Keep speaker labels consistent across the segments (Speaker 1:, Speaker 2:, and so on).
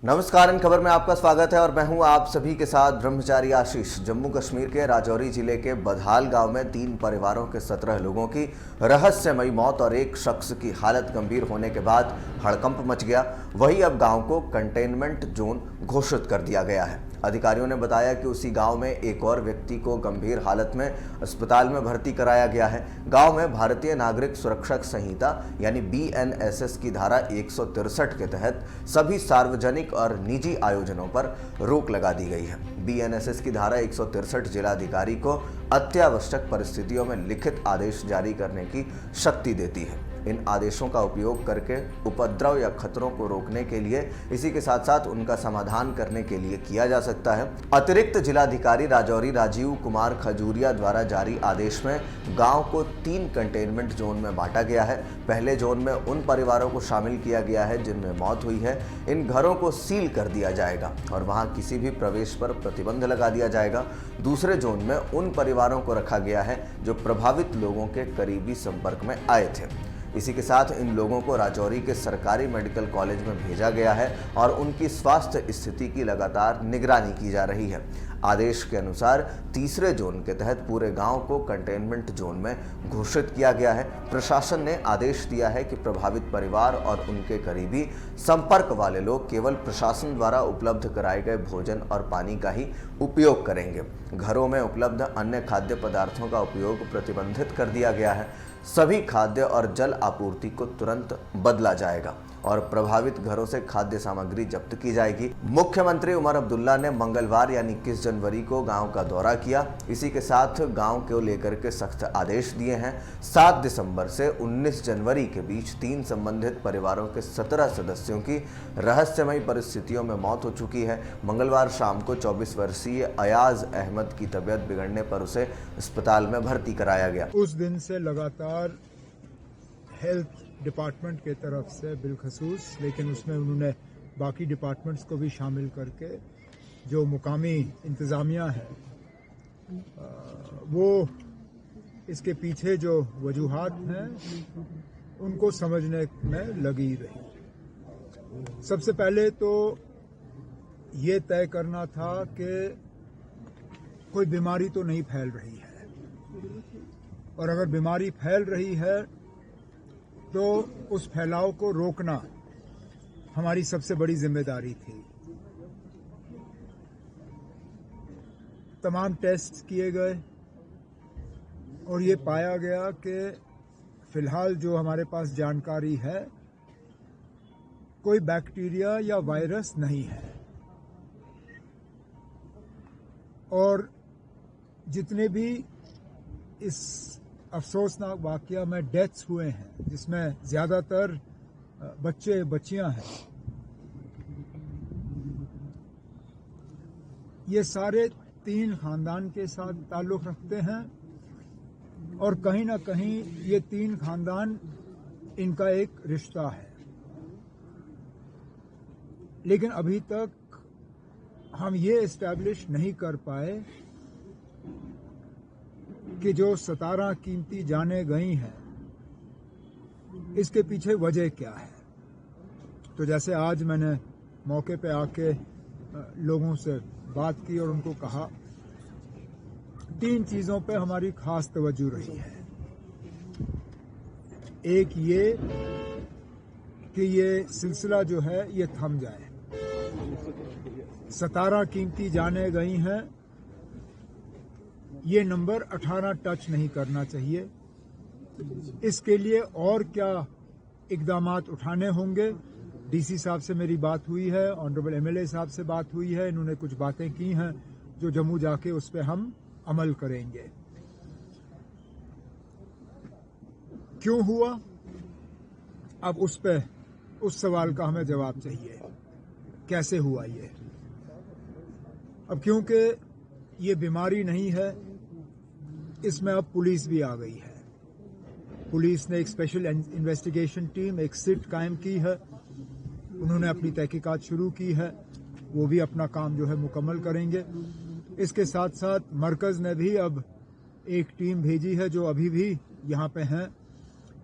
Speaker 1: नमस्कार। इन खबर में आपका स्वागत है और मैं हूं आप सभी के साथ ब्रह्मचारी आशीष। जम्मू कश्मीर के राजौरी जिले के बधाल गांव में 3 परिवारों के 17 लोगों की रहस्यमयी मौत और एक शख्स की हालत गंभीर होने के बाद हड़कंप मच गया। वहीं अब गांव को कंटेनमेंट जोन घोषित कर दिया गया है। अधिकारियों ने बताया कि उसी गांव में एक और व्यक्ति को गंभीर हालत में अस्पताल में भर्ती कराया गया है। गांव में भारतीय नागरिक सुरक्षा संहिता यानी BNSS की धारा 163 के तहत सभी सार्वजनिक और निजी आयोजनों पर रोक लगा दी गई है। BNSS की धारा 163 जिलाधिकारी को अत्यावश्यक परिस्थितियों में लिखित आदेश जारी करने की शक्ति देती है। इन आदेशों का उपयोग करके उपद्रव या खतरों को रोकने के लिए, इसी के साथ साथ उनका समाधान करने के लिए किया जा सकता है। अतिरिक्त जिलाधिकारी राजौरी राजीव कुमार खजूरिया द्वारा जारी आदेश में गांव को 3 कंटेनमेंट जोन में बांटा गया है। पहले जोन में उन परिवारों को शामिल किया गया है जिनमें मौत हुई है। इन घरों को सील कर दिया जाएगा और वहां किसी भी प्रवेश पर प्रतिबंध लगा दिया जाएगा। दूसरे जोन में उन परिवारों को रखा गया है जो प्रभावित लोगों के करीबी संपर्क में आए थे। इसी के साथ इन लोगों को राजौरी के सरकारी मेडिकल कॉलेज में भेजा गया है और उनकी स्वास्थ्य स्थिति की लगातार निगरानी की जा रही है। आदेश के अनुसार तीसरे जोन के तहत पूरे गांव को कंटेनमेंट जोन में घोषित किया गया है। प्रशासन ने आदेश दिया है कि प्रभावित परिवार और उनके करीबी संपर्क वाले लोग केवल प्रशासन द्वारा उपलब्ध कराए गए भोजन और पानी का ही उपयोग करेंगे। घरों में उपलब्ध अन्य खाद्य पदार्थों का उपयोग प्रतिबंधित कर दिया गया है। सभी खाद्य और जल आपूर्ति को तुरंत बदला जाएगा और प्रभावित घरों से खाद्य सामग्री जब्त की जाएगी। मुख्यमंत्री उमर अब्दुल्ला ने मंगलवार यानी 21 जनवरी को गांव का दौरा किया। इसी के साथ गांव को लेकर के सख्त आदेश दिए हैं। 7 दिसंबर से 19 जनवरी के बीच 3 संबंधित परिवारों के 17 सदस्यों की रहस्यमयी परिस्थितियों में मौत हो चुकी है। मंगलवार शाम को 24 वर्षीय अयाज अहमद की तबीयत बिगड़ने पर उसे अस्पताल में भर्ती कराया गया।
Speaker 2: उस दिन से लगातार हेल्थ डिपार्टमेंट के तरफ से बिलखसूस, लेकिन उसमें उन्होंने बाकी डिपार्टमेंट्स को भी शामिल करके जो मुकामी इंतज़ामिया है वो इसके पीछे जो वजूहात हैं उनको समझने में लगी रही। सबसे पहले तो ये तय करना था कि कोई बीमारी तो नहीं फैल रही है, और अगर बीमारी फैल रही है तो उस फैलाव को रोकना हमारी सबसे बड़ी जिम्मेदारी थी। तमाम टेस्ट किए गए और ये पाया गया कि फिलहाल जो हमारे पास जानकारी है कोई बैक्टीरिया या वायरस नहीं है, और जितने भी इस अफसोसनाक वाकया में डेथ्स हुए हैं जिसमें ज़्यादातर बच्चे बच्चियां हैं, ये सारे 3 खानदान के साथ ताल्लुक़ रखते हैं और कहीं ना कहीं ये 3 खानदान इनका एक रिश्ता है। लेकिन अभी तक हम ये इस्टेब्लिश नहीं कर पाए कि जो 17 कीमती जानें गई हैं इसके पीछे वजह क्या है। तो जैसे आज मैंने मौके पे आके लोगों से बात की और उनको कहा, 3 चीज़ों पे हमारी खास तवज्जो रही है। एक ये कि ये सिलसिला जो है ये थम जाए। 17 कीमती जानें गई हैं, ये नंबर 18 टच नहीं करना चाहिए। इसके लिए और क्या इकदामात उठाने होंगे। DC साहब से मेरी बात हुई है, ऑनरेबल MLA साहब से बात हुई है, इन्होंने कुछ बातें की हैं जो जम्मू जाके उस पर हम अमल करेंगे। क्यों हुआ, अब उस सवाल का हमें जवाब चाहिए, कैसे हुआ ये। अब क्योंकि ये बीमारी नहीं है, इसमें अब पुलिस भी आ गई है। पुलिस ने एक स्पेशल इन्वेस्टिगेशन टीम, एक सिट कायम की है। उन्होंने अपनी तहकीकात शुरू की है, वो भी अपना काम जो है मुकम्मल करेंगे। इसके साथ साथ मरकज़ ने भी अब एक टीम भेजी है जो अभी भी यहाँ पे हैं,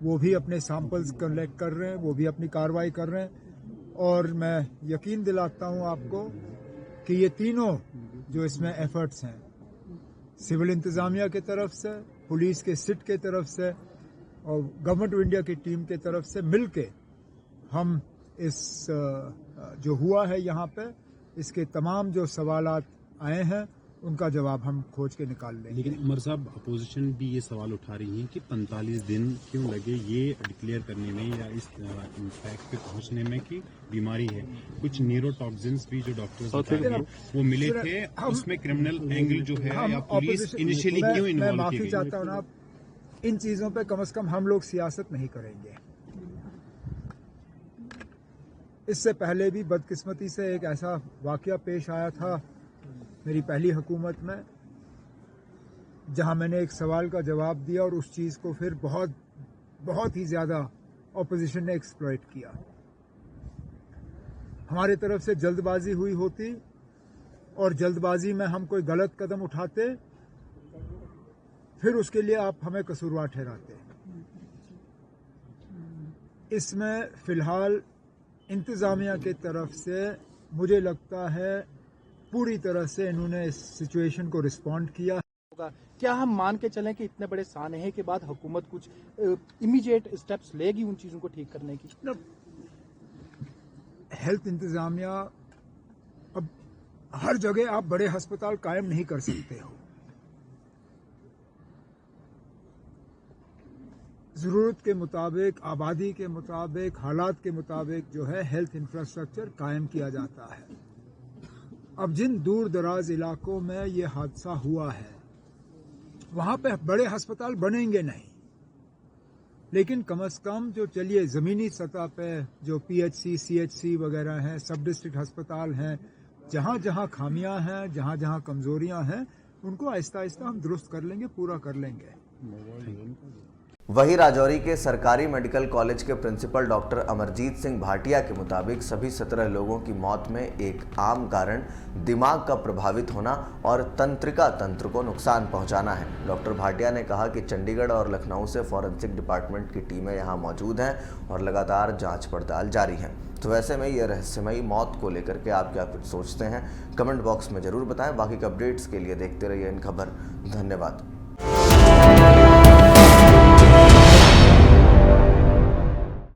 Speaker 2: वो भी अपने सैंपल्स कलेक्ट कर रहे हैं, वो भी अपनी कार्रवाई कर रहे हैं। और मैं यकीन दिलाता हूं आपको कि ये तीनों जो इसमें एफर्ट्स हैं, सिविल इंतजामिया की तरफ से, पुलिस के सिट के तरफ से और गवर्नमेंट ऑफ इंडिया की टीम के तरफ से मिलके हम इस जो हुआ है यहाँ पे, इसके तमाम जो सवालात आए हैं उनका जवाब हम खोज के निकाल लेंगे।
Speaker 3: लेकिन उमर साहब, अपोजिशन भी ये सवाल उठा रही है कि 45 दिन क्यों लगे ये डिक्लेयर करने में या इस फैक्ट पे पहुंचने में कि बीमारी है। कुछ न्यूरोटॉक्सिन्स भी जो डॉक्टर्स बता रहे हैं वो मिले थे, उसमें क्रिमिनल एंगल जो है या पुलिस इनिशियली क्यों इन्वॉल्व की गई?
Speaker 2: मैं माफी चाहता हूँ ना, इन चीजों पे कम से कम हम लोग सियासत नहीं करेंगे। इससे पहले भी बदकिस्मती से एक ऐसा वाकया पेश आया था मेरी पहली हुकूमत में, जहां मैंने एक सवाल का जवाब दिया और उस चीज को फिर बहुत ही ज्यादा ऑपोजिशन ने एक्सप्लॉइट किया। हमारी तरफ से जल्दबाजी हुई होती और जल्दबाजी में हम कोई गलत कदम उठाते, फिर उसके लिए आप हमें कसूरवार ठहराते। इसमें फिलहाल इंतजामिया की तरफ से मुझे लगता है पूरी तरह से इन्होंने इस सिचुएशन को रिस्पॉन्ड किया।
Speaker 4: क्या हम मान के चलें कि इतने बड़े सानहे के बाद हुकूमत कुछ इमीडिएट स्टेप्स लेगी उन चीज़ों को ठीक करने की?
Speaker 2: हेल्थ इंतजामिया, अब हर जगह आप बड़े अस्पताल कायम नहीं कर सकते हो। जरूरत के मुताबिक, आबादी के मुताबिक, हालात के मुताबिक जो है हेल्थ इंफ्रास्ट्रक्चर कायम किया जाता है। अब जिन दूर दराज इलाकों में ये हादसा हुआ है वहां पे बड़े अस्पताल बनेंगे नहीं, लेकिन कम से कम जो चलिए जमीनी सतह पे जो पीएचसी, सीएचसी वगैरह हैं, सब डिस्ट्रिक्ट अस्पताल हैं, जहां जहां खामियां हैं, जहां जहां कमजोरियां हैं, उनको आहिस्ता आहिस्ता हम दुरुस्त कर लेंगे, पूरा कर लेंगे।
Speaker 1: वहीं राजौरी के सरकारी मेडिकल कॉलेज के प्रिंसिपल डॉक्टर अमरजीत सिंह भाटिया के मुताबिक सभी 17 लोगों की मौत में एक आम कारण दिमाग का प्रभावित होना और तंत्रिका तंत्र को नुकसान पहुंचाना है। डॉक्टर भाटिया ने कहा कि चंडीगढ़ और लखनऊ से फॉरेंसिक डिपार्टमेंट की टीमें यहां मौजूद हैं और लगातार जांच पड़ताल जारी है। तो वैसे में ये रहस्यमयी मौत को लेकर के आप क्या कुछ सोचते हैं, कमेंट बॉक्स में ज़रूर बताएं। बाकी के अपडेट्स के लिए देखते रहिए इन खबर। धन्यवाद।